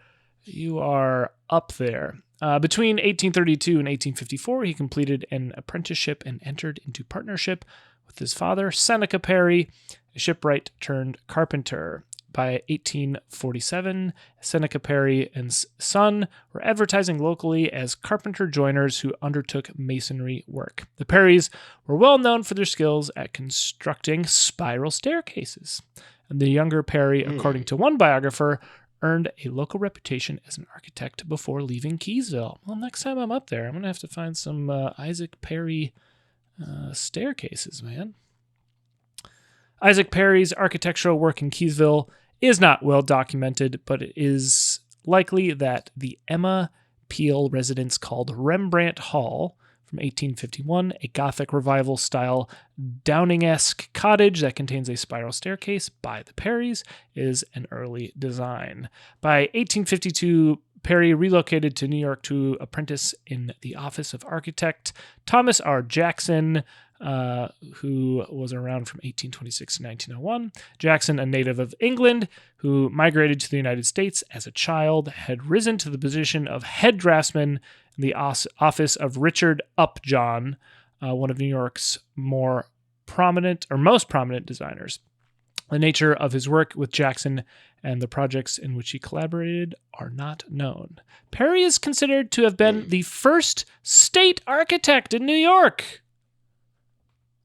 up there. Between 1832 and 1854, he completed an apprenticeship and entered into partnership with his father, Seneca Perry, a shipwright turned carpenter. By 1847, Seneca Perry and son were advertising locally as carpenter joiners who undertook masonry work. The Perrys were well known for their skills at constructing spiral staircases. And the younger Perry, according to one biographer, earned a local reputation as an architect before leaving Keysville. Well, next time I'm up there, I'm going to have to find some Isaac Perry staircases, man. Isaac Perry's architectural work in Keysville is not well documented, but it is likely that the Emma Peel residence called Rembrandt Hall from 1851, a Gothic revival-style Downing-esque cottage that contains a spiral staircase by the Perrys, is an early design. By 1852, Perry relocated to New York to apprentice in the office of architect Thomas R. Jackson, who was around from 1826 to 1901. Jackson, a native of England, who migrated to the United States as a child, had risen to the position of head draftsman in the office of Richard Upjohn, one of New York's most prominent designers. The nature of his work with Jackson and the projects in which he collaborated are not known. Perry is considered to have been the first state architect in New York.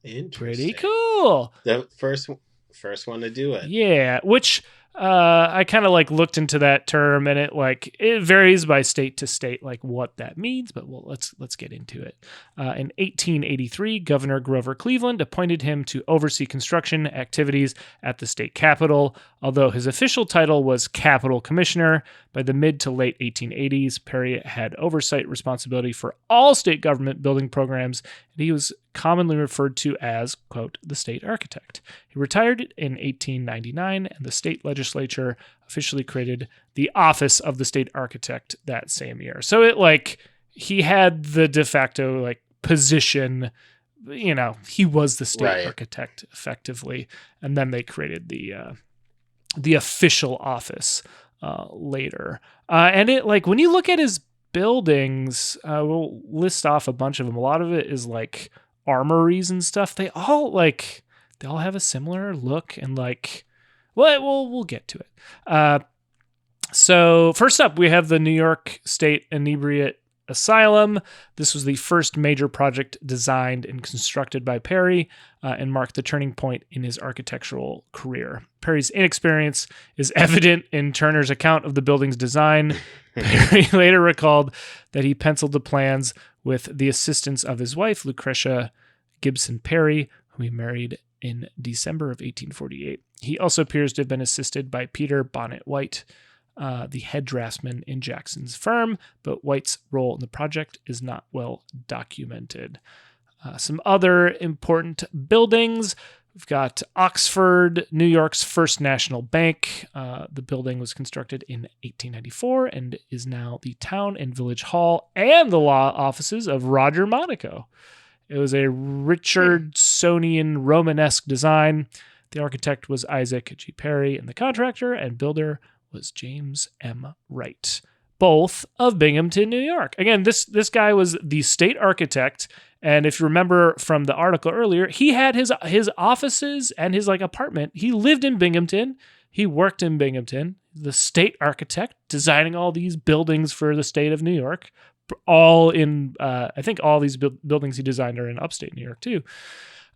Interesting. Pretty cool. The first First one to do it. Yeah, which I kind of like looked into that term, and it varies by state to state, like what that means. But let's get into it. In 1883, Governor Grover Cleveland appointed him to oversee construction activities at the state capitol. Although his official title was Capitol Commissioner, by the mid to late 1880s, Perry had oversight responsibility for all state government building programs, and he was commonly referred to as, quote, the state architect. He retired in 1899, and the state legislature officially created the office of the state architect that same year. So he had the de facto position, he was the state architect effectively, and then they created the official office later. And when you look at his buildings, we'll list off a bunch of them. A lot of it is armories and stuff. They all have a similar look, and we'll get to it. So first up, we have the New York State Inebriate Asylum. This was the first major project designed and constructed by Perry, and marked the turning point in his architectural career. Perry's inexperience is evident in Turner's account of the building's design. Perry later recalled that he penciled the plans with the assistance of his wife, Lucretia Gibson Perry, whom he married in December of 1848. He also appears to have been assisted by Peter Bonnet White, the head draftsman in Jackson's firm, but White's role in the project is not well documented. Some other important buildings. We've got Oxford, New York's First National Bank. The building was constructed in 1894 and is now the town and village hall and the law offices of Roger Monaco. It was a Richardsonian Romanesque design. The architect was Isaac G. Perry, and the contractor and builder was James M. Wright, both of Binghamton, New York. Again, this guy was the state architect, and if you remember from the article earlier, he had his offices and his apartment. He lived in Binghamton. He worked in Binghamton. The state architect designing all these buildings for the state of New York, all in I think all these buildings he designed are in upstate New York too.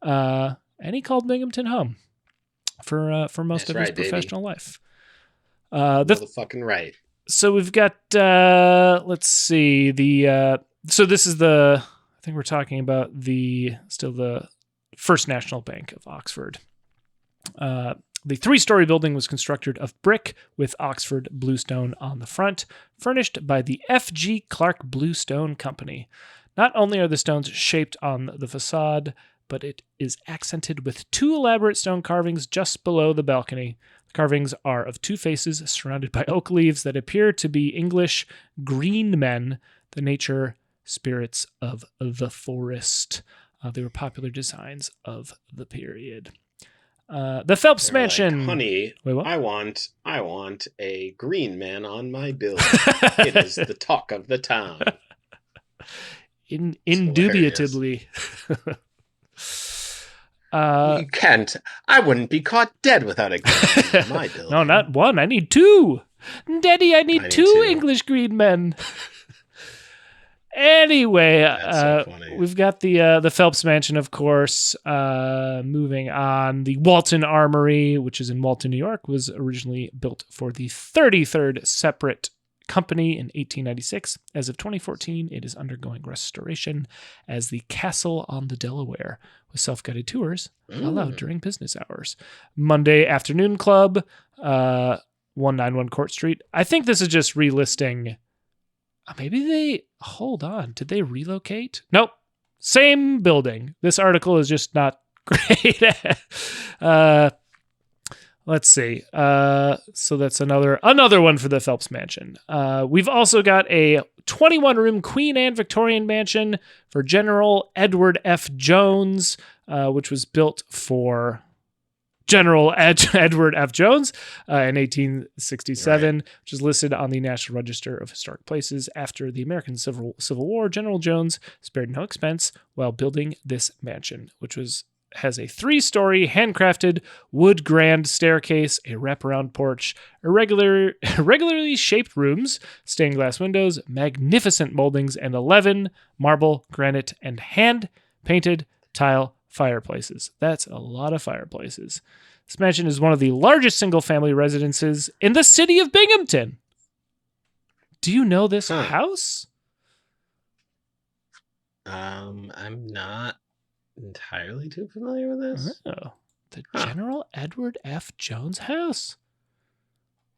And he called Binghamton home for most of his professional life. Motherfucking right. So we've got, let's see, so this is I think we're talking about still the First National Bank of Oxford. The 3-story building was constructed of brick with Oxford bluestone on the front, furnished by the F.G. Clark Bluestone Company. Not only are the stones shaped on the facade, but it is accented with 2 elaborate stone carvings just below the balcony. The carvings are of 2 faces surrounded by oak leaves that appear to be English green men, the nature spirits of the forest. They were popular designs of the period. The Phelps Mansion. Honey, wait, what? I want a green man on my building. It is the talk of the town. Indubitably. You can't. I wouldn't be caught dead without a green man on my building. No, not 1. I need 2. Daddy, I need 2 English green men. Anyway, so we've got the Phelps Mansion, of course. Moving on, the Walton Armory, which is in Walton, New York, was originally built for the 33rd separate company in 1896. As of 2014, it is undergoing restoration as the Castle on the Delaware, with self-guided tours allowed during business hours. Monday Afternoon Club, 191 Court Street. I think this is just relisting. Hold on. Did they relocate? Nope. Same building. This article is just not great. Let's see. So that's another one for the Phelps Mansion. We've also got a 21-room Queen Anne Victorian mansion for General Edward F. Jones, which was built for General Edward F. Jones in 1867, which is listed on the National Register of Historic Places. After the American Civil War, General Jones spared no expense while building this mansion, which has a 3-story handcrafted wood grand staircase, a wraparound porch, irregularly shaped rooms, stained glass windows, magnificent moldings, and 11 marble, granite, and hand-painted tile fireplaces. That's a lot of fireplaces. This mansion is one of the largest single-family residences in the city of Binghamton. Do you know this house? I'm not entirely too familiar with this. Oh, the General Edward F. Jones house.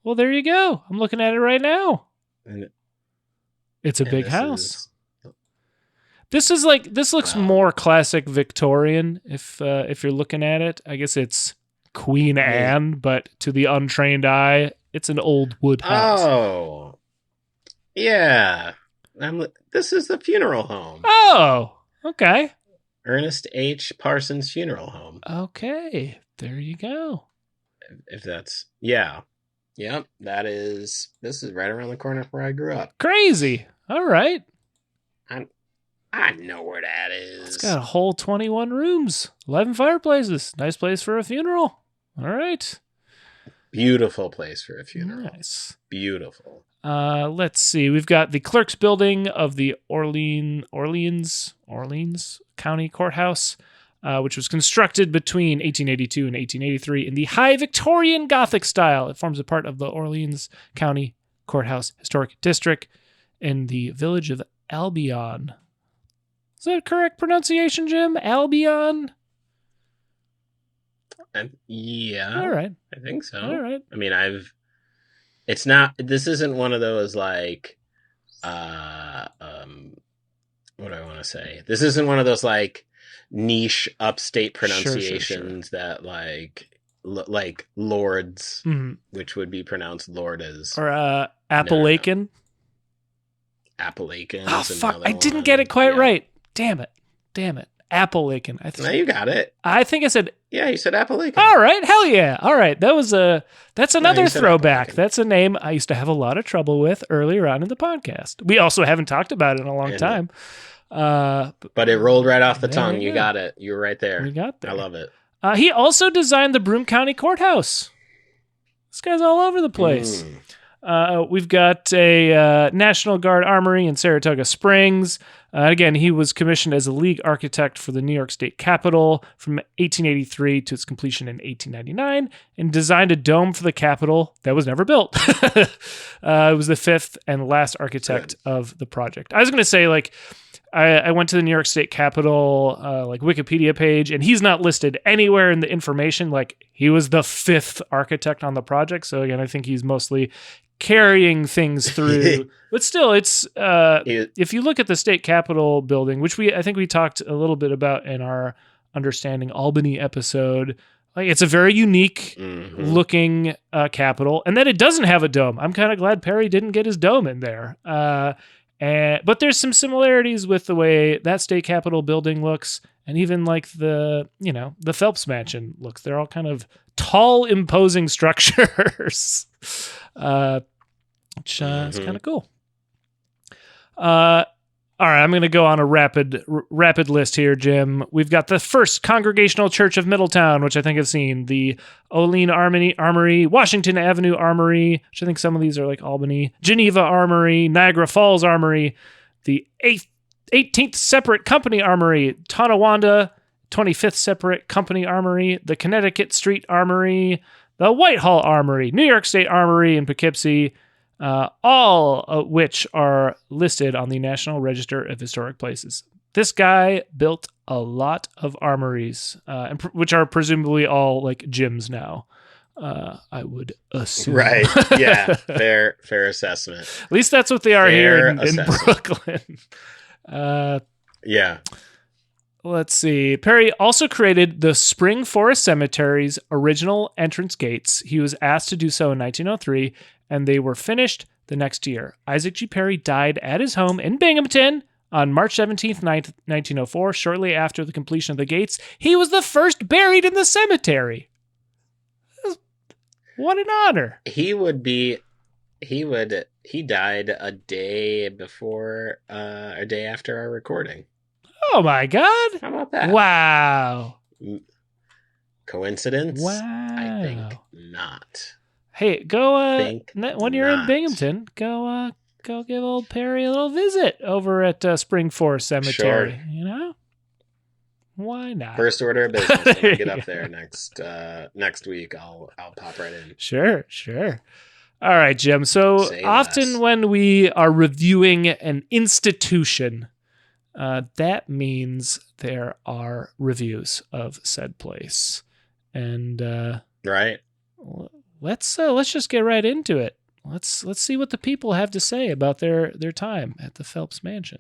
Well, there you go. I'm looking at it right now. It's a big house. This looks more classic Victorian if you're looking at it. I guess it's Queen Anne, but to the untrained eye, it's an old wood house. Oh, yeah. This is the funeral home. Oh, okay. Ernest H. Parsons Funeral Home. Okay, there you go. If that's Yep. This is right around the corner from where I grew up. Crazy. All right. I know where that is. It's got a whole 21 rooms, 11 fireplaces. Nice place for a funeral. All right. Beautiful place for a funeral. Nice. Beautiful. Let's see. We've got the Clerk's Building of the Orleans County Courthouse, which was constructed between 1882 and 1883 in the High Victorian Gothic style. It forms a part of the Orleans County Courthouse Historic District in the village of Albion. Is that correct pronunciation, Jim? Albion? Yeah. All right. I think so. All right. I mean, this isn't one of those like, what do I want to say? This isn't one of those like niche upstate pronunciations that like lords, which would be pronounced lordas. Or Appalachian. Appalachian. Oh, fuck. I didn't get it quite right. Damn it. Appalachian. No, you got it. I think I said... Yeah, you said Appalachian. All right. Hell yeah. All right. That's another throwback. That's a name I used to have a lot of trouble with earlier on in the podcast. We also haven't talked about it in a long time. But it rolled right off the tongue. You got it. You were right there. We got there. I love it. He also designed the Broome County Courthouse. This guy's all over the place. We've got a National Guard Armory in Saratoga Springs. Again, he was commissioned as a league architect for the New York State Capitol from 1883 to its completion in 1899 and designed a dome for the Capitol that was never built. It was the fifth and last architect of the project. I was going to say, like, I went to the New York State Capitol Wikipedia page, and he's not listed anywhere in the information. Like, he was the fifth architect on the project. So again, I think he's mostly carrying things through. But still, it's if you look at the State Capitol building, which I think we talked a little bit about in our Understanding Albany episode. Like, it's a very unique looking Capitol, and then it doesn't have a dome. I'm kind of glad Perry didn't get his dome in there. But there's some similarities with the way that State Capitol building looks, and even like the Phelps Mansion looks. They're all kind of tall, imposing structures, which is kind of cool. All right, I'm going to go on a rapid list here, Jim. We've got the First Congregational Church of Middletown, which I think I've seen, the Olean Armory, Washington Avenue Armory, which I think some of these are like Albany, Geneva Armory, Niagara Falls Armory, the 18th Separate Company Armory, Tonawanda, 25th Separate Company Armory, the Connecticut Street Armory, the Whitehall Armory, New York State Armory in Poughkeepsie, all of which are listed on the National Register of Historic Places. This guy built a lot of armories, which are presumably all like gyms now. I would assume. Right. Yeah. Fair assessment. At least that's what they are here in Brooklyn. Yeah. Let's see. Perry also created the Spring Forest Cemetery's original entrance gates. He was asked to do so in 1903, and they were finished the next year. Isaac G. Perry died at his home in Binghamton on March 17th, 1904, shortly after the completion of the gates. He was the first buried in the cemetery. What an honor. He died a day before, a day after our recording. Oh my God. How about that? Wow. Coincidence? Wow. I think not. Hey, go when you're in Binghamton, go give old Perry a little visit over at Spring Forest Cemetery. Sure. You know, Why not? First order of business. When we get up there next week, I'll pop right in. Sure. All right, Jim. So Say often less. when we are reviewing an institution, that means there are reviews of said place. And Right. let's just get right into it. Let's see what the people have to say about their time at the Phelps Mansion.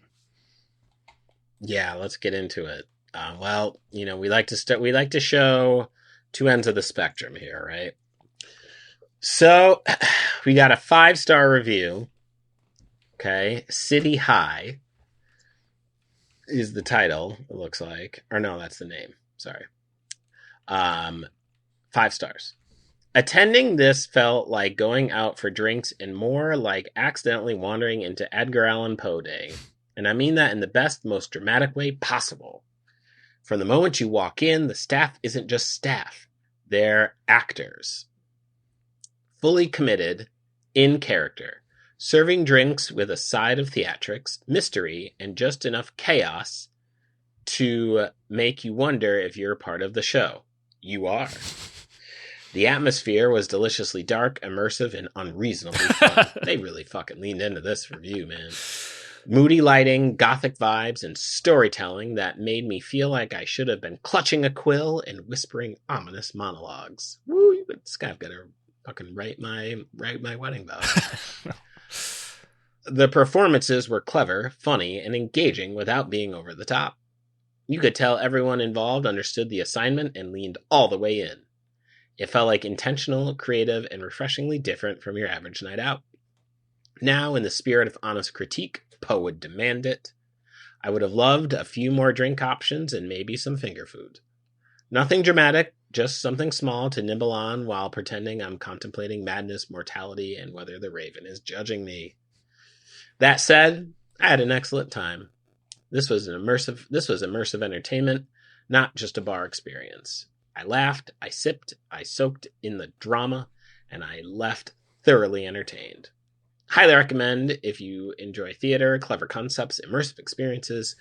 Yeah, let's get into it. Well, we like to show two ends of the spectrum here, right? So we got a 5-star review. Okay. City High is the title, it looks like. Or no, that's the name. Sorry. 5 stars. Attending this felt like going out for drinks and more like accidentally wandering into Edgar Allan Poe Day. And I mean that in the best, most dramatic way possible. From the moment you walk in, the staff isn't just staff. They're actors. Fully committed, in character. Serving drinks with a side of theatrics, mystery, and just enough chaos to make you wonder if you're part of the show. You are. The atmosphere was deliciously dark, immersive, and unreasonably fun. They really fucking leaned into this review, man. Moody lighting, gothic vibes, and storytelling that made me feel like I should have been clutching a quill and whispering ominous monologues. Woo, this guy's got to fucking write my wedding vows. The performances were clever, funny, and engaging without being over the top. You could tell everyone involved understood the assignment and leaned all the way in. It felt like intentional, creative, and refreshingly different from your average night out. Now, in the spirit of honest critique, Poe would demand it. I would have loved a few more drink options and maybe some finger food. Nothing dramatic, just something small to nibble on while pretending I'm contemplating madness, mortality, and whether the raven is judging me. That said, I had an excellent time. This was immersive entertainment, not just a bar experience. I laughed, I sipped, I soaked in the drama, and I left thoroughly entertained. Highly recommend if you enjoy theater, clever concepts, immersive experiences,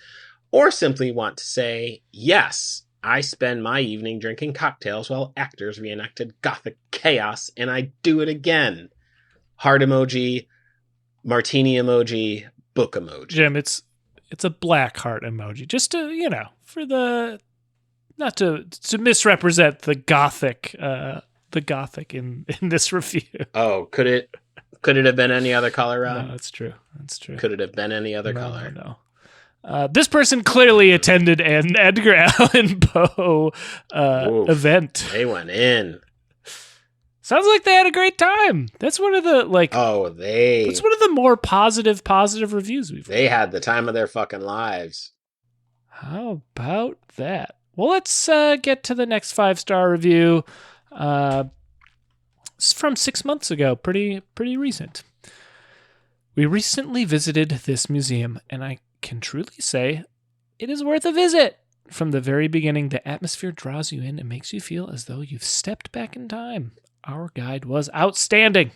or simply want to say, yes, I spend my evening drinking cocktails while actors reenacted gothic chaos, and I do it again. Heart emoji, martini emoji, book emoji. Jim, it's a black heart emoji. Just to, for the... Not to misrepresent the gothic in this review. Oh, could it have been any other color, Rob? No, that's true. Could it have been any other color? No. This person clearly attended an Edgar Allan Poe event. They went in. Sounds like they had a great time. That's one of the That's one of the more positive reviews we've. They had the time of their fucking lives. How about that? Well, let's get to the next 5-star review. It's from 6 months ago, pretty recent. We recently visited this museum, and I can truly say it is worth a visit. From the very beginning, the atmosphere draws you in and makes you feel as though you've stepped back in time. Our guide was outstanding,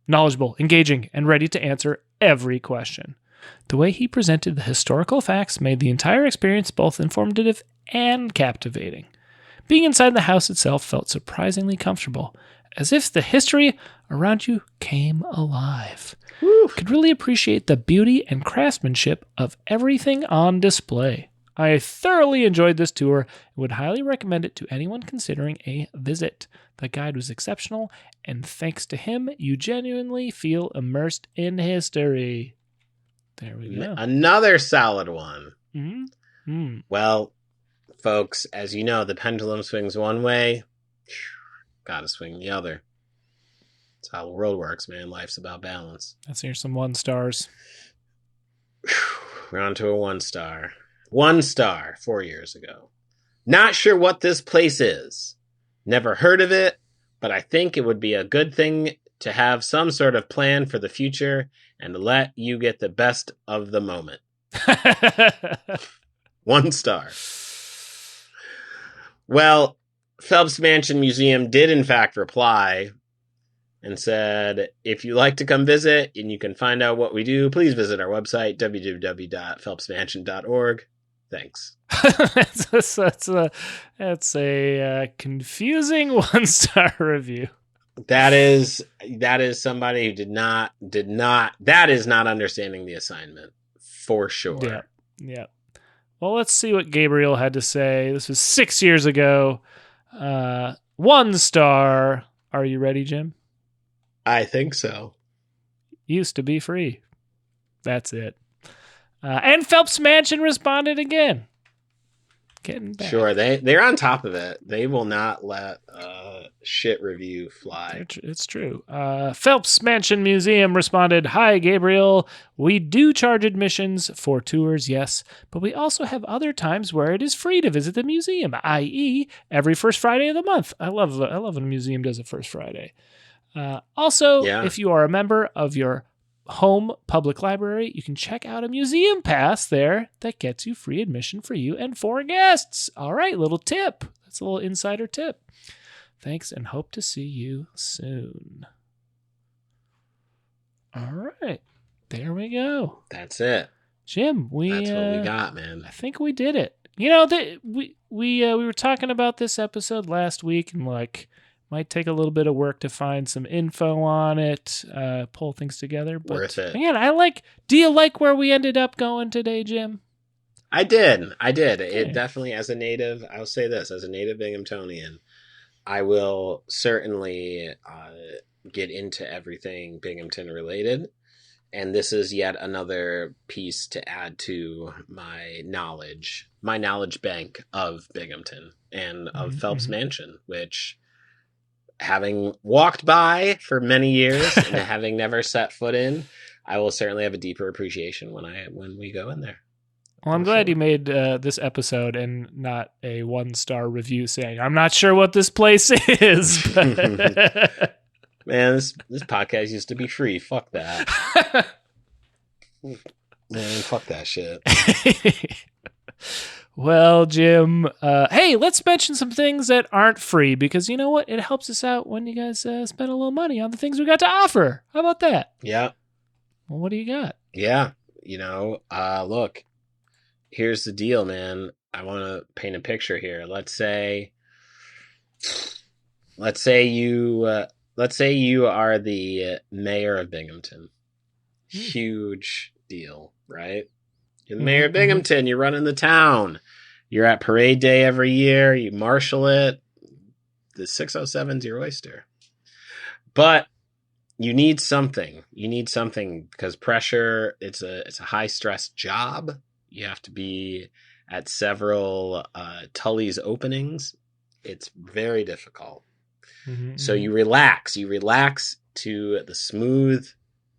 knowledgeable, engaging, and ready to answer every question. The way he presented the historical facts made the entire experience both informative and captivating. Being inside the house itself felt surprisingly comfortable, as if the history around you came alive. Woo. Could really appreciate the beauty and craftsmanship of everything on display. I thoroughly enjoyed this tour and would highly recommend it to anyone considering a visit. The guide was exceptional, and thanks to him, you genuinely feel immersed in history. There we go. Another solid one. Mm-hmm. Well, folks, as you know, the pendulum swings one way, gotta swing the other. That's how the world works, man. Life's about balance. Let's hear some 1 stars. We're on to a 1 star. 1 star 4 years ago. Not sure what this place is. Never heard of it, but I think it would be a good thing to have some sort of plan for the future and to let you get the best of the moment. 1 star. Well, Phelps Mansion Museum did in fact reply and said, if you like to come visit and you can find out what we do, please visit our website, www.phelpsmansion.org. Thanks. That's a confusing 1-star review. That is somebody who did not. That is not understanding the assignment for sure. Yeah. Well, let's see what Gabriel had to say. This was 6 years ago. 1 star. Are you ready, Jim? I think so. Used to be free. That's it. And Phelps Mansion responded again. Getting back. Sure, they're on top of it. They will not let shit review fly. It's true. Phelps Mansion Museum responded, "Hi, Gabriel. We do charge admissions for tours, yes, but we also have other times where it is free to visit the museum, i.e., every first Friday of the month." I love when a museum does a first Friday. If you are a member of your home public library, you can check out a museum pass there that gets you free admission for you and 4 guests. All right, little tip. That's a little insider tip. Thanks, and hope to see you soon. All right, there we go. That's it, Jim. That's what we got, man. I think we did it. You know, we were talking about this episode last week, and might take a little bit of work to find some info on it, pull things together. But worth it. Man, do you like where we ended up going today, Jim? I did. Okay. It definitely, as a native, I'll say this, as a native Binghamtonian, I will certainly get into everything Binghamton related. And this is yet another piece to add to my knowledge bank of Binghamton and of Phelps Mansion, which, having walked by for many years and having never set foot in, I will certainly have a deeper appreciation when we go in there. Well, I'm glad you made this episode and not a 1-star review saying, "I'm not sure what this place is." But man, this podcast used to be free. Fuck that. Man, fuck that shit. Well, Jim, hey, let's mention some things that aren't free, because you know what? It helps us out when you guys spend a little money on the things we got to offer. How about that? Yeah. Well, what do you got? Yeah. Look, here's the deal, man. I want to paint a picture here. Let's say you are the mayor of Binghamton. Huge deal, right? You're the mayor of Binghamton. You're running the town. You're at parade day every year. You marshal it. The 607's your oyster. But you need something. Because pressure, it's a high stress job. You have to be at several Tully's openings. It's very difficult. So you relax. You relax to the smooth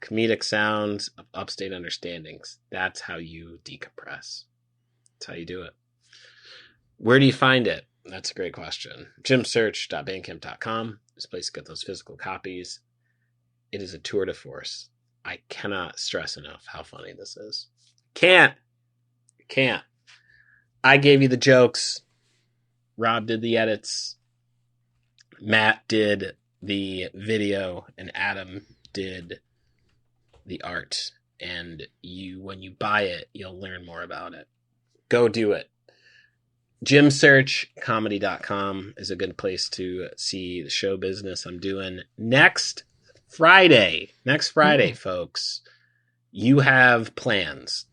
comedic sounds of Upstate understandings. That's how you decompress. That's how you do it. Where do you find it? That's a great question. Jimsearch.bandcamp.com is a place to get those physical copies. It is a tour de force. I cannot stress enough how funny this is. Can't. I gave you the jokes. Rob did the edits. Matt did the video, and Adam did the art. And when you buy it, you'll learn more about it. Go do it. Jimsearchcomedy.com is a good place to see the show business I'm doing next Friday, folks. You have plans.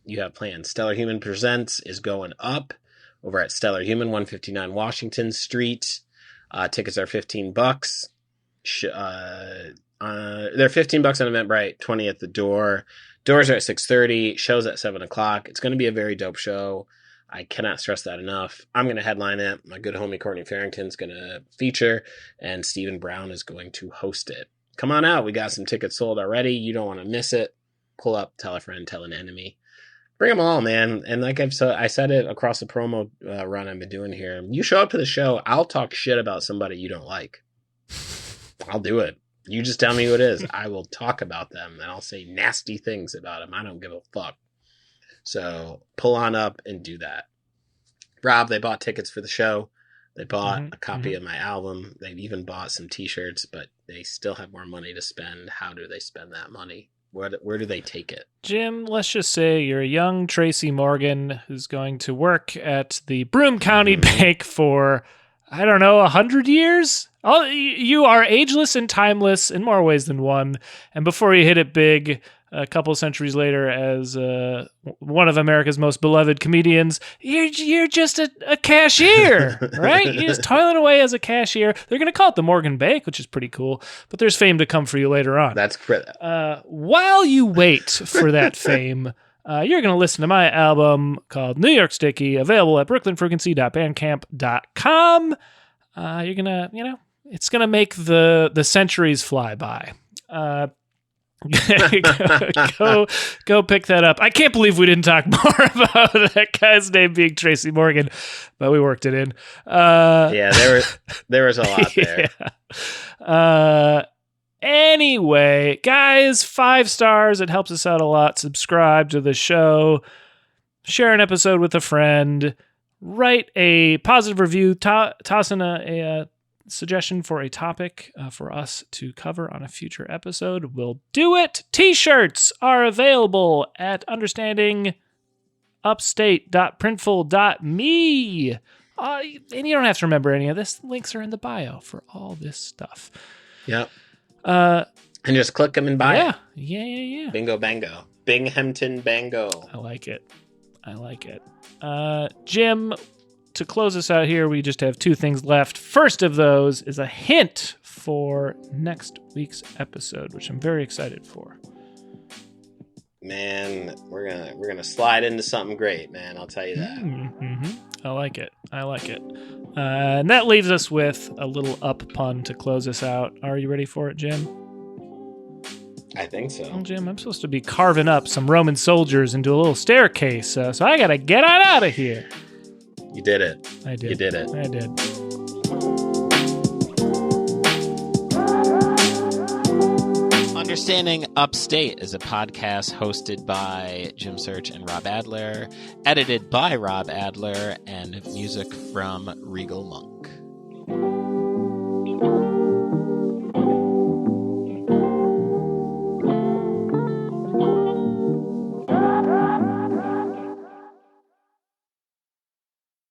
Stellar Human Presents is going up over at Stellar Human, 159 Washington Street. Tickets are $15. They're $15 on Eventbrite, $20 at the door. Doors are at 6:30. Show's at 7 o'clock. It's going to be a very dope show. I cannot stress that enough. I'm going to headline it. My good homie Courtney Farrington's going to feature, and Stephen Brown is going to host it. Come on out. We got some tickets sold already. You don't want to miss it. Pull up, tell a friend, tell an enemy. Bring them all, man. And like I said it across the promo run I've been doing here. You show up to the show, I'll talk shit about somebody you don't like. I'll do it. You just tell me who it is. I will talk about them, and I'll say nasty things about them. I don't give a fuck. So pull on up and do that. Rob, they bought tickets for the show. They bought a copy of my album. They've even bought some t-shirts, but they still have more money to spend. How do they spend that money? Where do they take it? Jim, let's just say you're a young Tracy Morgan who's going to work at the Broome County Bank for, I don't know, 100 years? You are ageless and timeless in more ways than one. And before you hit it big, a couple centuries later, as one of America's most beloved comedians, you're just a cashier, right? You're just toiling away as a cashier. They're going to call it the Morgan Bank, which is pretty cool, but there's fame to come for you later on. That's correct. While you wait for that fame, you're going to listen to my album called New York Sticky, available at brooklynfrequency.bandcamp.com. You're going to, it's going to make the centuries fly by. Go pick that up. I can't believe we didn't talk more about that guy's name being Tracy Morgan, but we worked it in. There was a lot there. Yeah. Anyway, guys, 5 stars. It helps us out a lot. Subscribe to the show. Share an episode with a friend. Write a positive review. Toss in a suggestion for a topic for us to cover on a future episode. We'll do it. T-shirts are available at understandingupstate.printful.me. And you don't have to remember any of this. Links are in the bio for all this stuff. Yep. And just click them and buy it. Yeah. Bingo bango. Binghamton bango. I like it. Jim, to close us out here, we just have 2 things left. First of those is a hint for next week's episode, which I'm very excited for. Man, we're gonna slide into something great, man. I'll tell you that. Mm-hmm. I like it. And that leaves us with a little up pun to close us out. Are you ready for it, Jim? I think so. Well, Jim, I'm supposed to be carving up some Roman soldiers into a little staircase, so I gotta get on out of here. You did it. I did. You did it. I did. Understanding Upstate is a podcast hosted by Jim Search and Rob Adler, edited by Rob Adler, and music from Regal Monk.